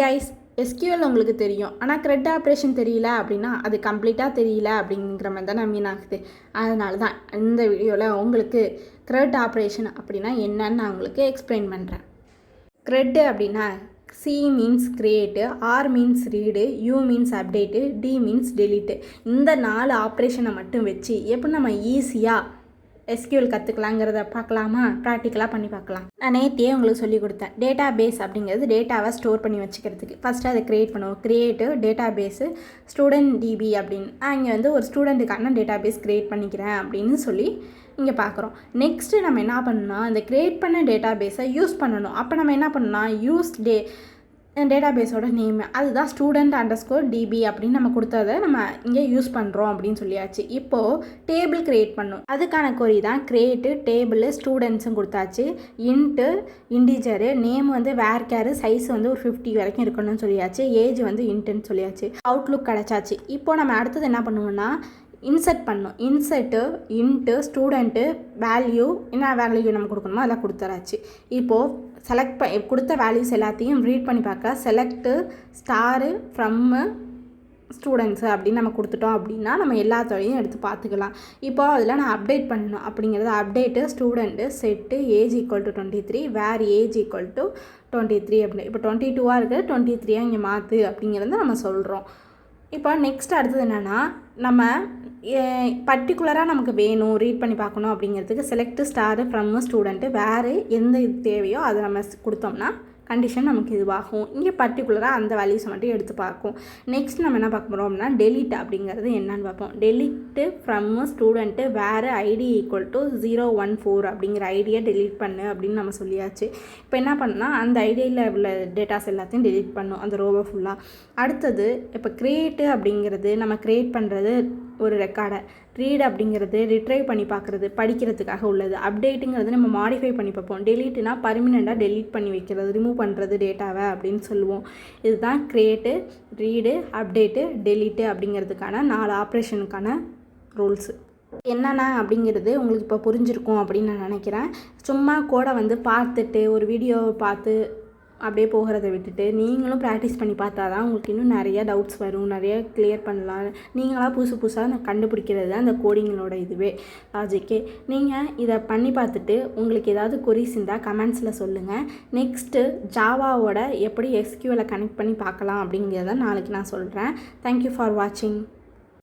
Guys, SQL உங்களுக்கு தெரியும். ஆனால் க்ரெட் ஆப்ரேஷன் தெரியல அப்படின்னா அது கம்ப்ளீட்டாக தெரியல அப்படிங்கிற மாதிரி தான் மீன் ஆகுது. அதனால தான் இந்த வீடியோவில் உங்களுக்கு க்ரெட் ஆப்ரேஷன் அப்படின்னா என்னன்னு நான் உங்களுக்கு எக்ஸ்பிளைன் பண்ணுறேன். க்ரெட் அப்படின்னா C means create, R means read, U means update, D means delete. இந்த 4 ஆப்ரேஷனை மட்டும் வச்சு எப்படி நம்ம ஈஸியாக எஸ்கியூஎல் கற்றுக்கலாங்கிறத பார்க்கலாமா? ப்ராக்டிக்கலாக பண்ணி பார்க்கலாம். நான் நேற்றே உங்களுக்கு சொல்லிக் கொடுத்தேன். டேட்டா பேஸ் அப்படிங்கிறது டேட்டாவை ஸ்டோர் பண்ணி வச்சுக்கிறதுக்கு ஃபஸ்ட்டு அதை க்ரியேட் பண்ணுவோம். Create database student DB அப்படின்னு இங்கே வந்து ஒரு ஸ்டூடெண்ட்டுக்கான டேட்டா பேஸ் க்ரியேட் பண்ணிக்கிறேன் அப்படின்னு சொல்லி இங்கே பார்க்குறோம். நெக்ஸ்ட்டு நம்ம என்ன பண்ணணும்னா இந்த க்ரியேட் பண்ண டேட்டா பேஸை யூஸ் பண்ணணும். அப்போ நம்ம என்ன பண்ணணும்னா யூஸ் டேட்டா பேஸோட நேம் அதுதான் student_db அப்படின்னு நம்ம கொடுத்ததை நம்ம இங்கே யூஸ் பண்ணுறோம் அப்படின்னு சொல்லியாச்சு. இப்போது டேபிள் க்ரியேட் பண்ணணும். அதுக்கான கொரி தான் க்ரியேட்டு டேபிள் ஸ்டூடெண்ட்ஸும் கொடுத்தாச்சு. இன்ட்டு இண்டிஜரு நேம் வந்து வேர்கேரு சைஸ் வந்து ஒரு 50 வரைக்கும் இருக்கணும்னு சொல்லியாச்சு. ஏஜ் வந்து இன்ட்டுன்னு சொல்லியாச்சு. அவுட்லுக் கிடச்சாச்சு. இப்போது நம்ம அடுத்தது என்ன பண்ணுவோம்னா இன்சர்ட் பண்ணணும். இன்சர்ட்டு இன்ட்டு ஸ்டூடெண்ட்டு வேல்யூ என்ன வேல்யூ நம்ம கொடுக்கணுமோ அதெல்லாம் கொடுத்துறாச்சு. இப்போது செலக்ட் கொடுத்த வேல்யூஸ் எல்லாத்தையும் ரீட் பண்ணி பார்க்க செலக்ட்டு ஸ்டாரு ஃப்ரம்மு ஸ்டூடெண்ட்ஸு அப்படின்னு நம்ம கொடுத்துட்டோம் அப்படின்னா நம்ம எல்லாத்தோடையும் எடுத்து பார்த்துக்கலாம். இப்போ அதில் நான் அப்டேட் பண்ணணும் அப்படிங்கிறது update student set age equal to 23 where age equal to 23 அப்படி. இப்போ 22 இருக்குது 23 இங்கே மாற்று அப்படிங்கிறத நம்ம சொல்கிறோம். இப்போ நெக்ஸ்ட் அடுத்தது என்னென்னா நம்ம பர்டிகுலராக நமக்கு வேணும் ரீட் பண்ணி பார்க்கணும் அப்படிங்கிறதுக்கு செலக்ட் ஸ்டாரு ஃப்ரம் ஸ்டூடெண்ட்டு வேறு எந்த இது தேவையோ அதை நம்ம கொடுத்தோம்னா கண்டிஷன் நமக்கு இதுவாகும். இங்கே பர்டிகுலராக அந்த வேல்யூஸை மட்டும் எடுத்து பார்க்கும். நெக்ஸ்ட் நம்ம என்ன பார்க்க போகிறோம் அப்படின்னா டெலிட் அப்படிங்கிறது என்னன்னு பார்ப்போம். டெலிட்டு ஃப்ரம் ஸ்டூடெண்ட்டு வேறு ஐடி ஈக்குவல் டு 014 அப்படிங்கிற ஐடியை டெலீட் பண்ணு அப்படின்னு நம்ம சொல்லியாச்சு. இப்போ என்ன பண்ணால் அந்த ஐடியில் உள்ள டேட்டாஸ் எல்லாத்தையும் டெலீட் பண்ணும் அந்த ரோவை ஃபுல்லாக. அடுத்தது இப்போ க்ரியேட்டு அப்படிங்கிறது நம்ம க்ரியேட் பண்ணுறது ஒரு ரெக்கார்டை, ரீட் அப்படிங்கிறது ரிட்ரைவ் பண்ணி பார்க்குறது படிக்கிறதுக்காக உள்ளது, அப்டேட்டுங்கிறது நம்ம மாடிஃபை பண்ணி பார்ப்போம், டெலீட்டுனா பர்மனெண்ட்டாக டெலீட் பண்ணி வைக்கிறது ரிமூவ் பண்ணுறது டேட்டாவை அப்படின்னு சொல்லுவோம். இதுதான் க்ரியேட்டு ரீடு அப்டேட்டு டெலீட்டு அப்படிங்கிறதுக்கான 4 ஆப்ரேஷனுக்கான ரூல்ஸு. என்னென்ன அப்படிங்கிறது உங்களுக்கு இப்போ புரிஞ்சிருக்கும் அப்படின்னு நான் நினைக்கிறேன். சும்மா கோடை வந்து பார்த்துட்டு ஒரு வீடியோவை பார்த்து அப்படியே போகிறத விட்டுட்டு நீங்களும் ப்ராக்டிஸ் பண்ணி பார்த்தா தான் உங்களுக்கு இன்னும் நிறைய டவுட்ஸ் வரும், நிறைய கிளியர் பண்ணலாம். நீங்களாக புதுசாக கண்டுபிடிக்கிறது தான் அந்த கோடிங்களோட இதுவே லாஜிக்கே. நீங்கள் இதை பண்ணி பார்த்துட்டு உங்களுக்கு ஏதாவது கொரிஸ் இருந்தால் கமெண்ட்ஸில் சொல்லுங்கள். நெக்ஸ்ட்டு ஜாவாவோட எப்படி எஸ்கியூஎல்லை கனெக்ட் பண்ணி பார்க்கலாம் அப்படிங்கிறத நாளைக்கு நான் சொல்கிறேன். தேங்க்யூ ஃபார் வாட்சிங்.